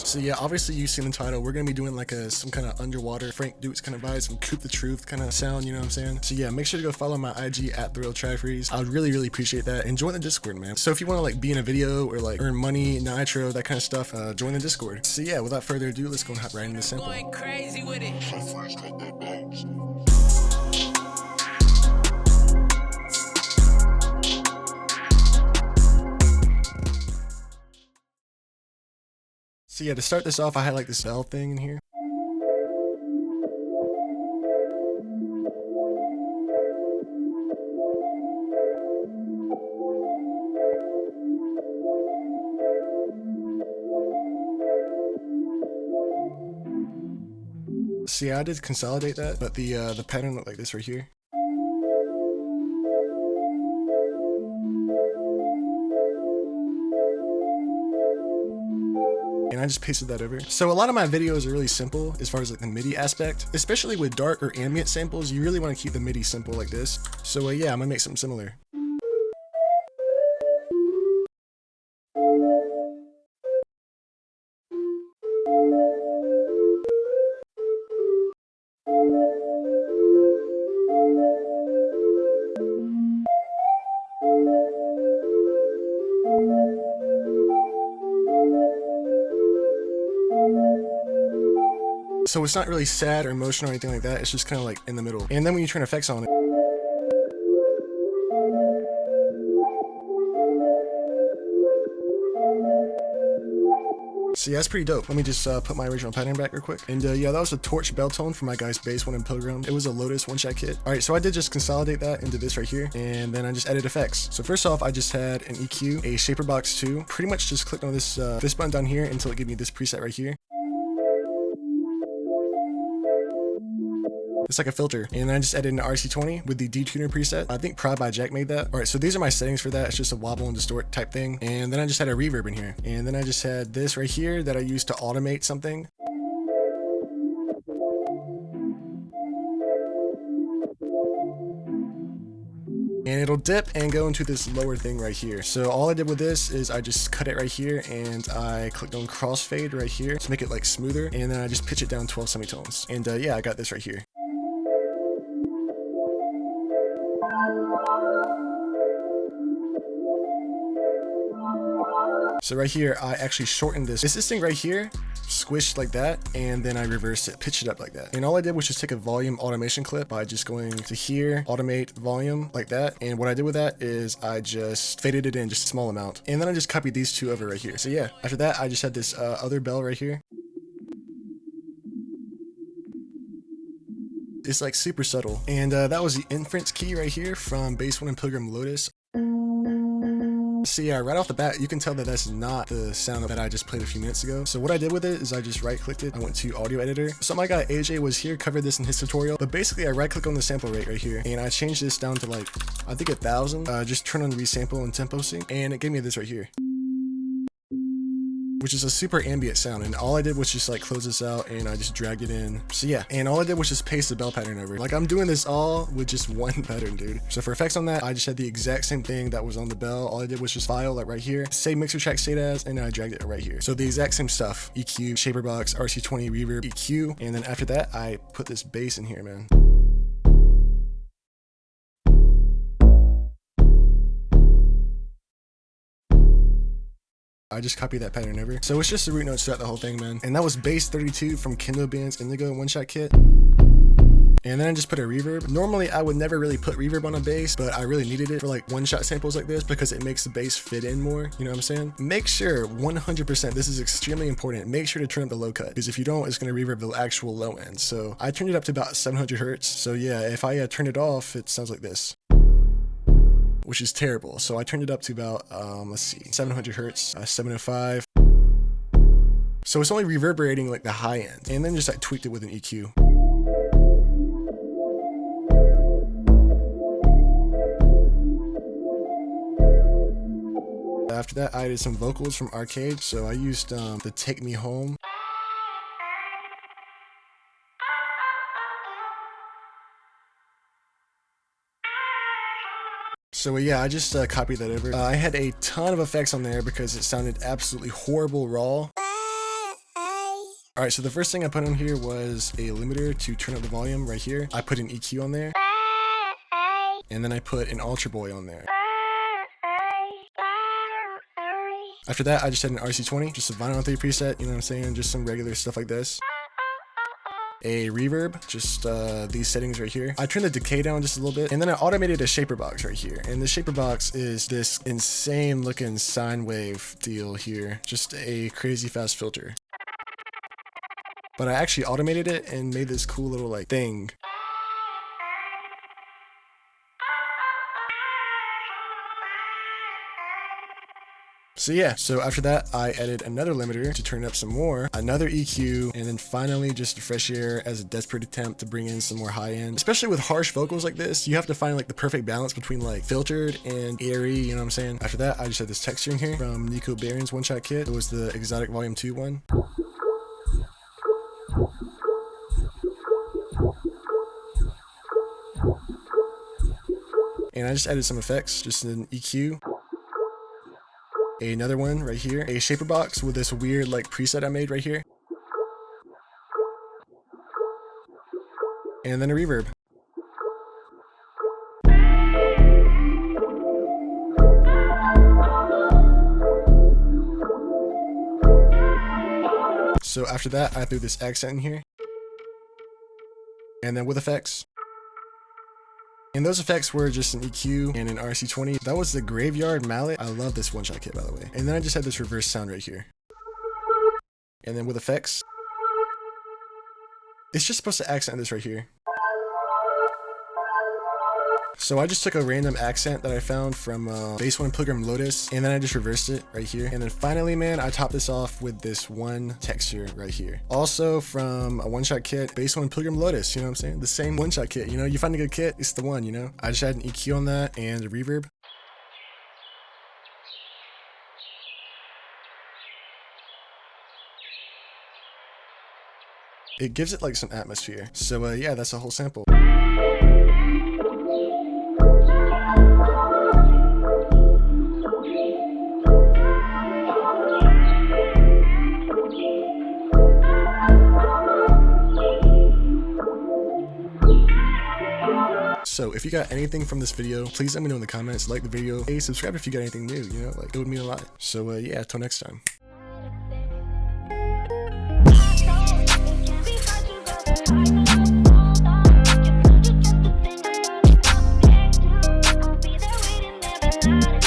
So yeah, obviously you've seen the title. We're gonna be doing like some kind of underwater Frank Dukes kind of vibe, some Coop The Truth kind of sound, you know what I'm saying? So yeah, make sure to go follow my IG at therealtrifreeze. I would really appreciate that, and join the Discord, man. So if you want to like be in a video or like earn money, nitro, that kind of stuff, join the Discord. So yeah, without further ado, let's go and hop right into the sample. Going crazy with it. So yeah, to start this off, I had like this bell thing in here. So yeah, I did consolidate that, but the pattern looked like this right here. And I just pasted that over. So a lot of my videos are really simple as far as like the MIDI aspect, especially with dark or ambient samples. You really want to keep the MIDI simple like this. So yeah, I'm gonna make something similar. So it's not really sad or emotional or anything like that. It's just kind of like in the middle. And then when you turn effects on it, so yeah, that's pretty dope. Let me just put my original pattern back real quick. And yeah, that was a torch bell tone for my guy's bass one in 𝕊𝕌𝔹𝕊𝕑. It was a Lotus one-shot kit. All right, so I did just consolidate that into this right here, and then I just added effects. So first off, I just had an EQ, a shaper box 2. Pretty much just clicked on this this button down here until it gave me this preset right here. It's like a filter. And then I just added an RC20 with the detuner preset. I think Prod by Jack made that. All right, so these are my settings for that. It's just a wobble and distort type thing. And then I just had a reverb in here. And then I just had this right here that I used to automate something. And it'll dip and go into this lower thing right here. So all I did with this is I just cut it right here, and I clicked on crossfade right here to make it like smoother. And then I just pitch it down 12 semitones. And yeah, I got this right here. So right here, I actually shortened this. It's this thing right here, squished like that, and then I reversed it, pitched it up like that. And all I did was just take a volume automation clip by just going to here, automate volume like that. And what I did with that is I just faded it in just a small amount. And then I just copied these two over right here. So yeah, after that, I just had this other bell right here. It's like super subtle. And that was the inference key right here from bass one in 𝕊𝕌𝔹𝕊𝕑. So yeah, right off the bat, you can tell that that's not the sound that I just played a few minutes ago. So what I did with it is I just right clicked it. I went to audio editor. So my guy AJ was here, covered this in his tutorial, but basically I right click on the sample rate right here, and I changed this down to like, I think 1,000, just turn on resample and tempo sync, and it gave me this right here, which is a super ambient sound. And all I did was just like close this out, and I just dragged it in. So yeah, and all I did was just paste the bell pattern over. Like I'm doing this all with just one pattern, dude. So for effects on that, I just had the exact same thing that was on the bell. All I did was just file like right here, save mixer track state as, and then I dragged it right here. So the exact same stuff, EQ, shaper box, RC20, reverb, EQ. And then after that, I put this bass in here, man. I just copied that pattern over. So it's just the root notes throughout the whole thing, man. And that was bass 32 from 𝘾𝙤𝙣 𝙩𝙀 one-shot kit. And then I just put a reverb. Normally I would never really put reverb on a bass, but I really needed it for like one-shot samples like this because it makes the bass fit in more, you know what I'm saying? Make sure 100%, this is extremely important, make sure to turn up the low cut, because if you don't, it's going to reverb the actual low end. So I turned it up to about 700 hertz. So yeah, if I turn it off, it sounds like this, which is terrible. So I turned it up to about, let's see, 700 hertz, 705. So it's only reverberating like the high end, and then just like tweaked it with an EQ. After that, I added some vocals from Arcade. So I used the Take Me Home. So yeah, I just copied that over. I had a ton of effects on there because it sounded absolutely horrible raw. All right, so the first thing I put on here was a limiter to turn up the volume right here. I put an EQ on there. And then I put an Ultra Boy on there. After that, I just had an RC20, just a vinyl 3 preset, you know what I'm saying? Just some regular stuff like this. A reverb, just these settings right here. I turned the decay down just a little bit, and then I automated a shaper box right here. And the shaper box is this insane looking sine wave deal here. Just a crazy fast filter. But I actually automated it and made this cool little like thing. So yeah, so after that, I added another limiter to turn up some more, another EQ, and then finally just a fresh air as a desperate attempt to bring in some more high end. Especially with harsh vocals like this, you have to find like the perfect balance between like filtered and airy, you know what I'm saying? After that, I just had this texture in here from 𝕊𝕋𝙣𝙩𝙖𝙘𝙩 one-shot kit. It was the Exotic Volume 2 one. And I just added some effects, just an EQ. Another one right here, a shaper box with this weird like preset I made right here. And then a reverb. So after that, I threw this accent in here. And then with effects. And those effects were just an EQ and an RC20. That was the Graveyard Mallet. I love this one-shot kit, by the way. And then I just had this reverse sound right here. And then with effects, it's just supposed to accent this right here. So I just took a random accent that I found from 𝘃𝕊𝕋 𝙁𝙆, and then I just reversed it right here. And then finally, man, I topped this off with this one texture right here. Also from a one-shot kit, 𝘃𝕊𝕋 𝙁𝙆, you know what I'm saying? The same one-shot kit, you know? You find a good kit, it's the one, you know? I just had an EQ on that and a reverb. It gives it like some atmosphere. So yeah, that's a whole sample. So if you got anything from this video, please let me know in the comments, like the video, hey, subscribe if you got anything new, you know, like it would mean a lot. So yeah, till next time. I'll be there waiting, never